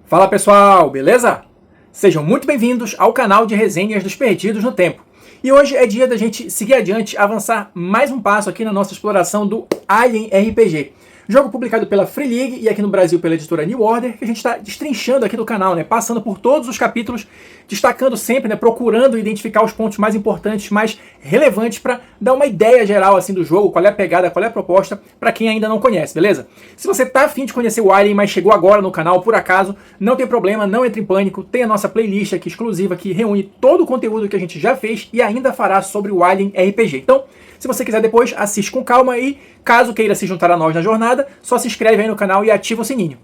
Fala pessoal, beleza? Sejam muito bem-vindos ao canal de resenhas dos Perdidos no Tempo. E hoje é dia da gente seguir adiante, avançar mais um passo aqui na nossa exploração do Alien RPG. Jogo publicado pela Free League e aqui no Brasil pela editora New Order, que a gente está destrinchando aqui do canal, né? Passando por todos os capítulos, destacando sempre, né? Procurando identificar os pontos mais importantes, mais relevantes para dar uma ideia geral assim do jogo, qual é a pegada, qual é a proposta, para quem ainda não conhece, beleza? Se você tá afim de conhecer o Alien, mas chegou agora no canal por acaso, não tem problema, não entre em pânico, tem a nossa playlist aqui exclusiva que reúne todo o conteúdo que a gente já fez e ainda fará sobre o Alien RPG. Então, se você quiser depois, assiste com calma e, caso queira se juntar a nós na jornada, só se inscreve aí no canal e ativa o sininho.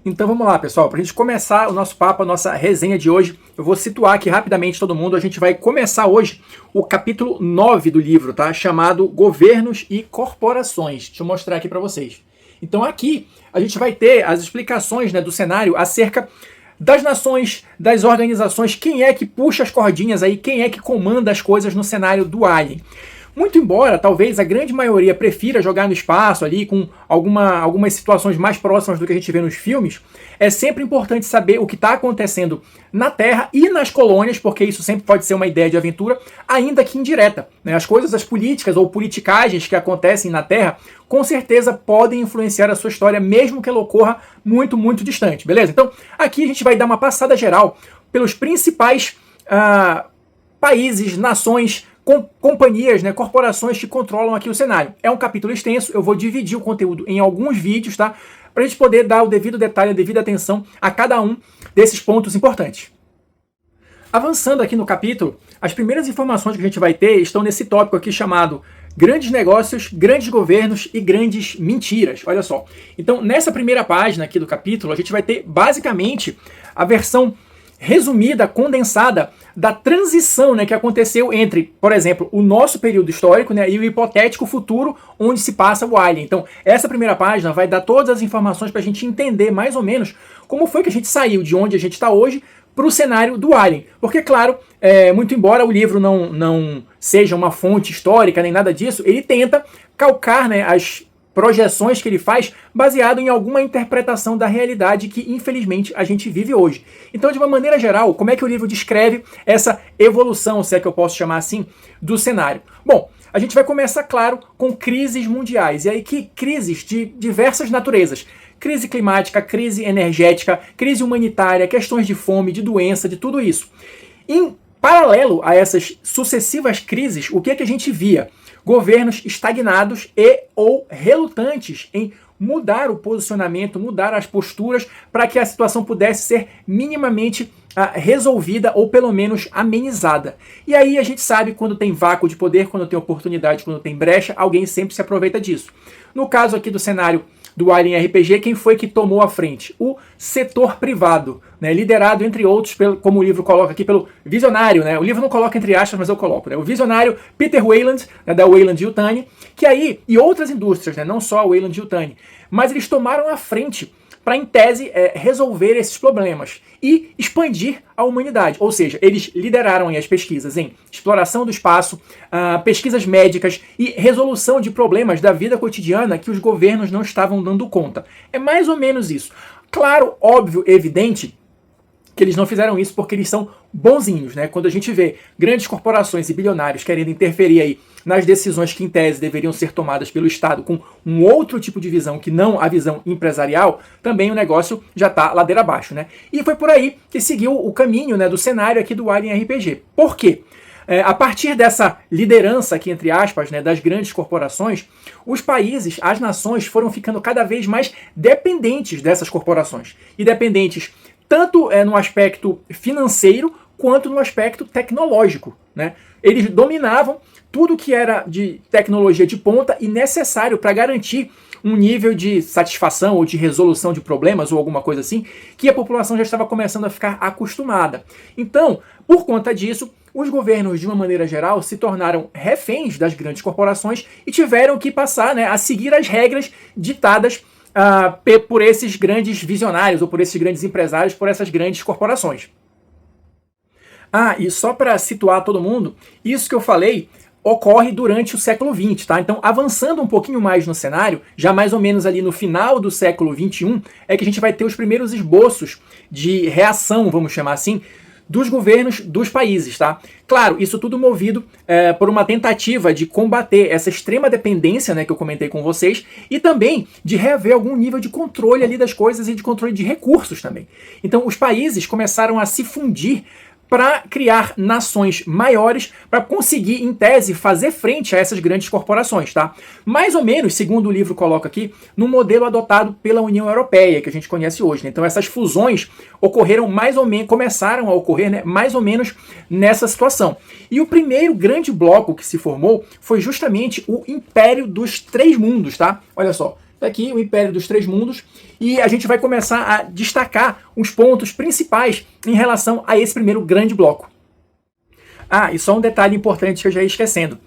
Então vamos lá, pessoal, para a gente começar o nosso papo, a nossa resenha de hoje, eu vou situar aqui rapidamente todo mundo. A gente vai começar hoje o capítulo 9 do livro, tá? Chamado Governos e Corporações. Deixa eu mostrar aqui para vocês. Então aqui a gente vai ter as explicações, né, do cenário acerca das nações, das organizações, quem é que puxa as cordinhas aí, quem é que comanda as coisas no cenário do Alien. Muito embora, talvez, a grande maioria prefira jogar no espaço ali, com algumas situações mais próximas do que a gente vê nos filmes, é sempre importante saber o que está acontecendo na Terra e nas colônias, porque isso sempre pode ser uma ideia de aventura, ainda que indireta, né? As coisas, as políticas ou politicagens que acontecem na Terra, com certeza podem influenciar a sua história, mesmo que ela ocorra muito, muito distante, beleza? Então, aqui a gente vai dar uma passada geral pelos principais países, nações, companhias, né, corporações que controlam aqui o cenário. É um capítulo extenso, eu vou dividir o conteúdo em alguns vídeos, tá? Para a gente poder dar o devido detalhe, a devida atenção a cada um desses pontos importantes. Avançando aqui no capítulo, as primeiras informações que a gente vai ter estão nesse tópico aqui chamado Grandes Negócios, Grandes Governos e Grandes Mentiras. Olha só. Então, nessa primeira página aqui do capítulo, a gente vai ter basicamente a versão resumida, condensada, da transição, né, que aconteceu entre, por exemplo, o nosso período histórico, né, e o hipotético futuro onde se passa o Alien. Então, essa primeira página vai dar todas as informações para a gente entender mais ou menos como foi que a gente saiu de onde a gente está hoje para o cenário do Alien. Porque, claro, muito embora o livro não seja uma fonte histórica nem nada disso, ele tenta calcar, né, as projeções que ele faz baseado em alguma interpretação da realidade que, infelizmente, a gente vive hoje. Então, de uma maneira geral, como é que o livro descreve essa evolução, se é que eu posso chamar assim, do cenário? Bom, a gente vai começar, claro, com crises mundiais. E aí, que crises de diversas naturezas. Crise climática, crise energética, crise humanitária, questões de fome, de doença, de tudo isso. Em paralelo a essas sucessivas crises, o que é que a gente via? Governos estagnados e ou relutantes em mudar o posicionamento, mudar as posturas para que a situação pudesse ser minimamente resolvida ou pelo menos amenizada. E aí a gente sabe quando tem vácuo de poder, quando tem oportunidade, quando tem brecha, alguém sempre se aproveita disso. No caso aqui do cenário do Alien RPG, quem foi que tomou a frente? O setor privado, né, liderado, entre outros, como o livro coloca aqui, pelo visionário, né, o livro não coloca entre aspas, mas eu coloco, né, o visionário Peter Weyland, né, da Weyland-Yutani, que aí, e outras indústrias, né, não só a Weyland-Yutani, mas eles tomaram a frente para, em tese, resolver esses problemas e expandir a humanidade. Ou seja, eles lideraram aí as pesquisas em exploração do espaço, pesquisas médicas e resolução de problemas da vida cotidiana que os governos não estavam dando conta. É mais ou menos isso. Claro, óbvio, evidente que eles não fizeram isso porque eles são bonzinhos, né? Quando a gente vê grandes corporações e bilionários querendo interferir aí nas decisões que, em tese, deveriam ser tomadas pelo Estado com um outro tipo de visão que não a visão empresarial, também o negócio já está ladeira abaixo, né? E foi por aí que seguiu o caminho, né, do cenário aqui do Alien RPG. Por quê? A partir dessa liderança aqui, entre aspas, né, das grandes corporações, os países, as nações foram ficando cada vez mais dependentes dessas corporações. E dependentes tanto no aspecto financeiro quanto no aspecto tecnológico, né? Eles dominavam tudo que era de tecnologia de ponta e necessário para garantir um nível de satisfação ou de resolução de problemas ou alguma coisa assim, que a população já estava começando a ficar acostumada. Então, por conta disso, os governos, de uma maneira geral, se tornaram reféns das grandes corporações e tiveram que passar, né, a seguir as regras ditadas por esses grandes visionários ou por esses grandes empresários, por essas grandes corporações. E só para situar todo mundo, isso que eu falei ocorre durante o século XX, tá? Então, avançando um pouquinho mais no cenário, já mais ou menos ali no final do século XXI, é que a gente vai ter os primeiros esboços de reação, vamos chamar assim, dos governos dos países, tá? Claro, isso tudo movido por uma tentativa de combater essa extrema dependência, né, que eu comentei com vocês, e também de reaver algum nível de controle ali das coisas e de controle de recursos também. Então, os países começaram a se fundir para criar nações maiores, para conseguir, em tese, fazer frente a essas grandes corporações, tá? Mais ou menos, segundo o livro coloca aqui, no modelo adotado pela União Europeia, que a gente conhece hoje, né? Então essas fusões ocorreram mais ou menos, começaram a ocorrer, né, mais ou menos nessa situação. E o primeiro grande bloco que se formou foi justamente o Império dos Três Mundos, tá? Olha só. Aqui o Império dos Três Mundos, e a gente vai começar a destacar os pontos principais em relação a esse primeiro grande bloco. Ah, e só um detalhe importante que eu já ia esquecendo.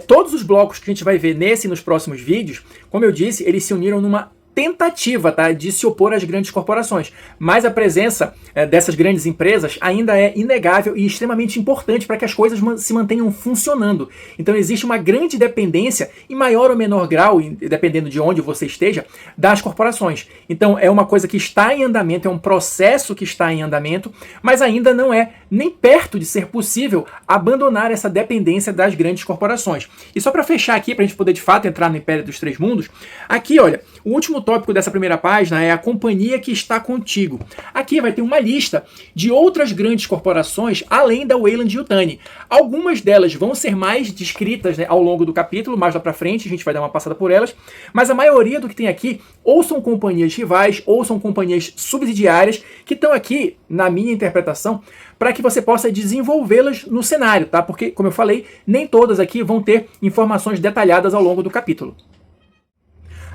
Todos os blocos que a gente vai ver nesse e nos próximos vídeos, como eu disse, eles se uniram numa tentativa, tá, de se opor às grandes corporações. Mas a presença dessas grandes empresas ainda é inegável e extremamente importante para que as coisas se mantenham funcionando. Então existe uma grande dependência, em maior ou menor grau, dependendo de onde você esteja, das corporações. Então é uma coisa que está em andamento, é um processo que está em andamento, mas ainda não é nem perto de ser possível abandonar essa dependência das grandes corporações. E só para fechar aqui, para a gente poder de fato entrar no Império dos Três Mundos, aqui, olha, o último tópico dessa primeira página é a companhia que está contigo. Aqui vai ter uma lista de outras grandes corporações além da Weyland-Yutani. Algumas delas vão ser mais descritas, né, ao longo do capítulo, mais lá para frente, a gente vai dar uma passada por elas, mas a maioria do que tem aqui ou são companhias rivais ou são companhias subsidiárias que estão aqui, na minha interpretação, para que você possa desenvolvê-las no cenário, tá? Porque, como eu falei, nem todas aqui vão ter informações detalhadas ao longo do capítulo.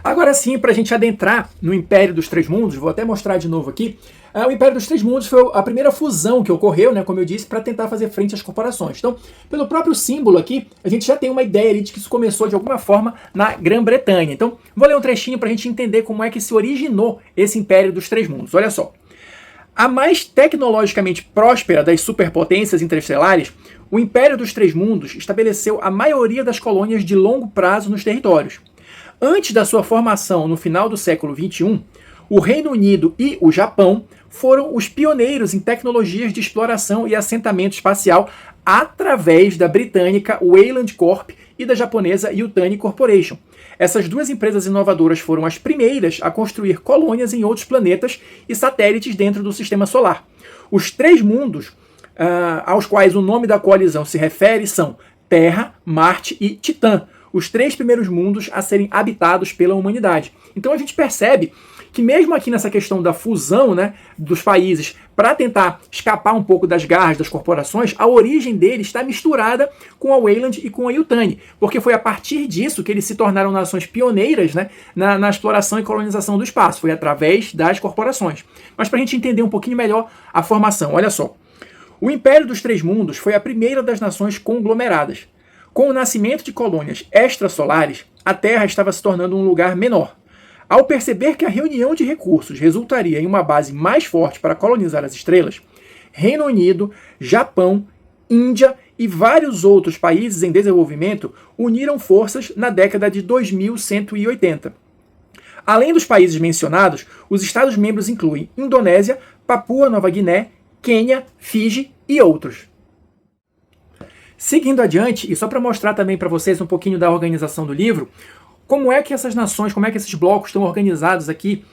Agora sim, para a gente adentrar no Império dos Três Mundos, vou até mostrar de novo aqui, o Império dos Três Mundos foi a primeira fusão que ocorreu, né, como eu disse, para tentar fazer frente às corporações. Então, pelo próprio símbolo aqui, a gente já tem uma ideia ali de que isso começou de alguma forma na Grã-Bretanha. Então, vou ler um trechinho para a gente entender como é que se originou esse Império dos Três Mundos. Olha só. A mais tecnologicamente próspera das superpotências interestelares, o Império dos Três Mundos estabeleceu a maioria das colônias de longo prazo nos territórios. Antes da sua formação no final do século XXI, o Reino Unido e o Japão foram os pioneiros em tecnologias de exploração e assentamento espacial através da britânica Weyland Corp e da japonesa Yutani Corporation. Essas duas empresas inovadoras foram as primeiras a construir colônias em outros planetas e satélites dentro do sistema solar. Os três mundos aos quais o nome da coalizão se refere são Terra, Marte e Titã, os três primeiros mundos a serem habitados pela humanidade. Então a gente percebe que mesmo aqui nessa questão da fusão, né, dos países para tentar escapar um pouco das garras das corporações, a origem deles está misturada com a Weyland e com a Yutani, porque foi a partir disso que eles se tornaram nações pioneiras, né, na exploração e colonização do espaço, foi através das corporações. Mas para a gente entender um pouquinho melhor a formação, olha só. O Império dos Três Mundos foi a primeira das nações conglomeradas. Com o nascimento de colônias extrasolares, a Terra estava se tornando um lugar menor. Ao perceber que a reunião de recursos resultaria em uma base mais forte para colonizar as estrelas, Reino Unido, Japão, Índia e vários outros países em desenvolvimento uniram forças na década de 2180. Além dos países mencionados, os Estados-membros incluem Indonésia, Papua Nova Guiné, Quênia, Fiji e outros. Seguindo adiante, e só para mostrar também para vocês um pouquinho da organização do livro, como é que essas nações, como é que esses blocos estão organizados aqui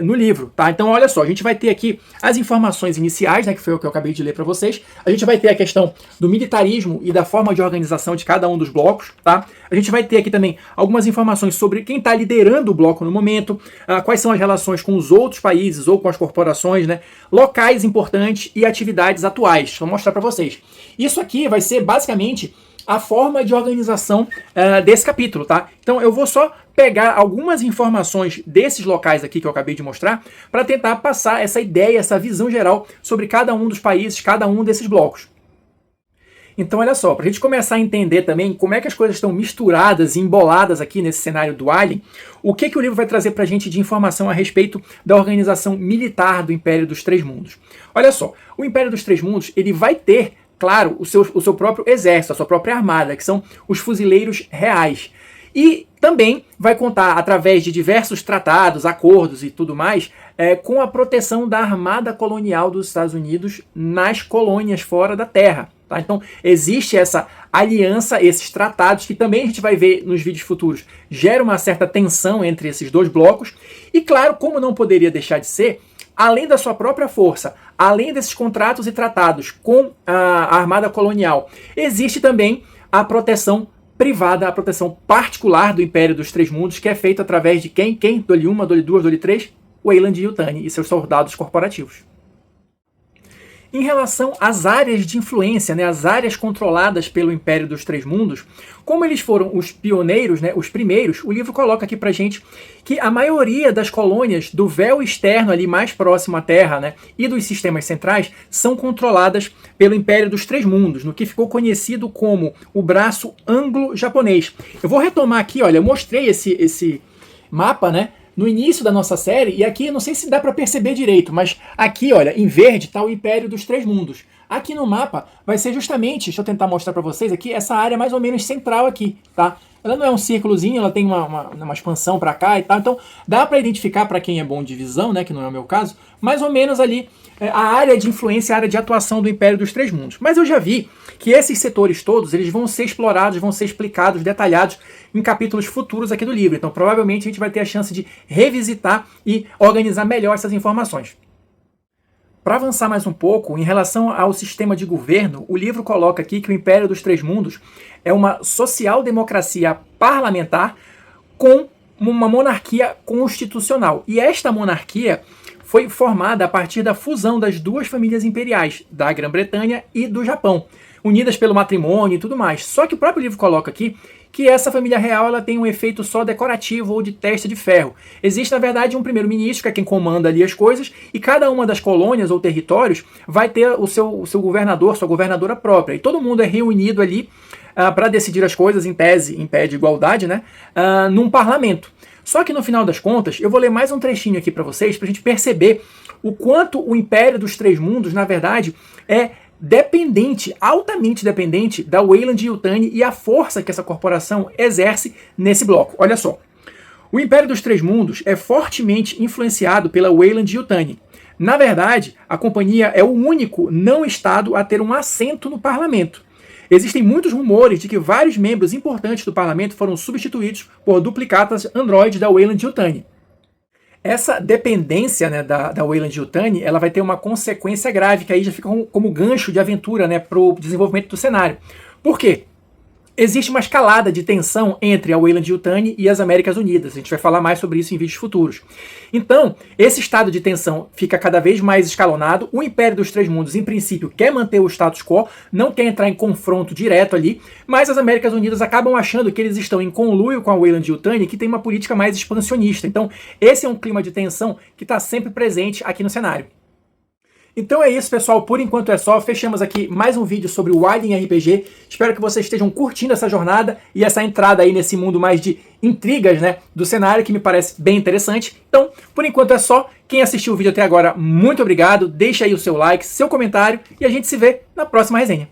no livro, tá? Então, olha só, a gente vai ter aqui as informações iniciais, né, que foi o que eu acabei de ler para vocês. A gente vai ter a questão do militarismo e da forma de organização de cada um dos blocos, tá? A gente vai ter aqui também algumas informações sobre quem está liderando o bloco no momento, quais são as relações com os outros países ou com as corporações, né? Locais importantes e atividades atuais. Vou mostrar para vocês. Isso aqui vai ser basicamente a forma de organização desse capítulo, tá? Então eu vou só pegar algumas informações desses locais aqui que eu acabei de mostrar para tentar passar essa ideia, essa visão geral sobre cada um dos países, cada um desses blocos. Então olha só, para a gente começar a entender também como é que as coisas estão misturadas e emboladas aqui nesse cenário do Alien, o que o livro vai trazer para a gente de informação a respeito da organização militar do Império dos Três Mundos. Olha só, o Império dos Três Mundos ele vai ter claro, o seu próprio exército, a sua própria armada, que são os fuzileiros reais. E também vai contar, através de diversos tratados, acordos e tudo mais, com a proteção da armada colonial dos Estados Unidos nas colônias fora da terra. Tá? Então, existe essa aliança, esses tratados, que também a gente vai ver nos vídeos futuros, gera uma certa tensão entre esses dois blocos. E claro, como não poderia deixar de ser, além da sua própria força, além desses contratos e tratados com a armada colonial, existe também a proteção privada, a proteção particular do Império dos Três Mundos, que é feita através de quem? Dole 1, Dole 2, Dole 3? Weyland-Yutani e seus soldados corporativos. Em relação às áreas de influência, né, as áreas controladas pelo Império dos Três Mundos, como eles foram os pioneiros, né, os primeiros, o livro coloca aqui pra gente que a maioria das colônias do véu externo ali mais próximo à Terra, né, e dos sistemas centrais são controladas pelo Império dos Três Mundos, no que ficou conhecido como o braço anglo-japonês. Eu vou retomar aqui, olha, eu mostrei esse mapa, né, no início da nossa série, e aqui, não sei se dá para perceber direito, mas aqui, olha, em verde está o Império dos Três Mundos. Aqui no mapa vai ser justamente, deixa eu tentar mostrar para vocês aqui, essa área mais ou menos central aqui, tá? Ela não é um círculozinho, ela tem uma expansão para cá e tal, então dá para identificar, para quem é bom de visão, né, que não é o meu caso, mais ou menos ali a área de influência, a área de atuação do Império dos Três Mundos. Mas eu já vi que esses setores todos, eles vão ser explorados, vão ser explicados, detalhados em capítulos futuros aqui do livro. Então provavelmente a gente vai ter a chance de revisitar e organizar melhor essas informações. Para avançar mais um pouco, em relação ao sistema de governo, o livro coloca aqui que o Império dos Três Mundos é uma social-democracia parlamentar com uma monarquia constitucional. E esta monarquia foi formada a partir da fusão das duas famílias imperiais, da Grã-Bretanha e do Japão, unidas pelo matrimônio e tudo mais. Só que o próprio livro coloca aqui que essa família real ela tem um efeito só decorativo ou de testa de ferro. Existe, na verdade, um primeiro-ministro, que é quem comanda ali as coisas, e cada uma das colônias ou territórios vai ter o seu governador, sua governadora própria. E todo mundo é reunido ali para decidir as coisas, em tese, em pé de igualdade, né, num parlamento. Só que no final das contas, eu vou ler mais um trechinho aqui para vocês, para a gente perceber o quanto o Império dos Três Mundos, na verdade, é dependente, altamente dependente da Weyland-Yutani e a força que essa corporação exerce nesse bloco. Olha só, o Império dos Três Mundos é fortemente influenciado pela Weyland-Yutani. Na verdade, a companhia é o único não-estado a ter um assento no parlamento. Existem muitos rumores de que vários membros importantes do parlamento foram substituídos por duplicatas Android da Weyland-Yutani. Essa dependência, né, da Weyland-Yutani, ela vai ter uma consequência grave, que aí já fica como gancho de aventura, né, para o desenvolvimento do cenário. Por quê? Existe uma escalada de tensão entre a Weyland-Yutani e as Américas Unidas. A gente vai falar mais sobre isso em vídeos futuros. Então, esse estado de tensão fica cada vez mais escalonado. O Império dos Três Mundos, em princípio, quer manter o status quo, não quer entrar em confronto direto ali, mas as Américas Unidas acabam achando que eles estão em conluio com a Weyland-Yutani, que tem uma política mais expansionista. Então, esse é um clima de tensão que está sempre presente aqui no cenário. Então é isso, pessoal. Por enquanto é só. Fechamos aqui mais um vídeo sobre o Alien RPG. Espero que vocês estejam curtindo essa jornada e essa entrada aí nesse mundo mais de intrigas, né, do cenário, que me parece bem interessante. Então, por enquanto é só. Quem assistiu o vídeo até agora, muito obrigado. Deixa aí o seu like, seu comentário e a gente se vê na próxima resenha.